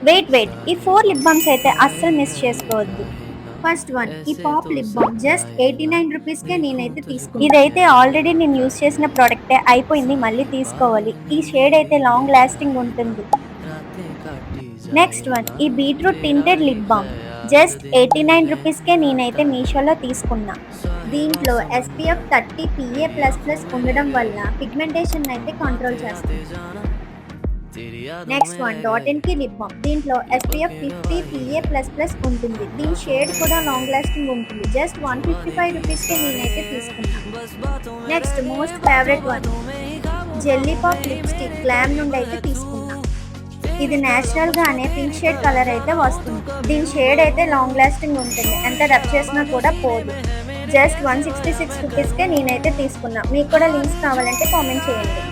Wait ఈ 4 lip balms అయితే అస్సలు మిస్ చేసుకోవద్దు. ఫస్ట్ వన్ ఈ పాప్ లిప్ బామ్ జస్ట్ 89 రూపీస్కే నేనైతే తీసుకున్నాను. ఇదైతే ఆల్రెడీ నేను యూస్ చేసిన ప్రోడక్టే, అయిపోయింది, మళ్ళీ తీసుకోవాలి. ఈ షేడ్ అయితే లాంగ్ లాస్టింగ్ ఉంటుంది. నెక్స్ట్ వన్ ఈ beetroot tinted lip balm just 89 రూపీస్కే నేనైతే మీషోలో తీసుకున్నా. దీంట్లో SPF 30 PA++ ఉండడం వల్ల పిగ్మెంటేషన్ అయితే కంట్రోల్ చేస్తుంది. నెక్స్ట్ వన్ డాట్ ఇన్ కి లిప్ బామ్. దీంట్లో SPF 50 PA++ ఉంటుంది. దీని షేడ్ కూడా లాంగ్ లాస్టింగ్ ఉంటుంది. జస్ట్ 155 రూపీస్కే నేనైతే తీసుకున్నా. Next most favourite one jelly pop lipstick glam నుండి అయితే తీసుకున్నా. ఇది నేచురల్ గానే పింక్ షేడ్ కలర్ అయితే వస్తుంది. దీని షేడ్ అయితే లాంగ్ లాస్టింగ్ ఉంటుంది, ఎంత రబ్ చేసినా కూడా పోదు. జస్ట్ 166 రూపీస్కే నేనైతే తీసుకున్నా. మీకు కూడా లింక్స్ కావాలంటే కామెంట్ చేయండి.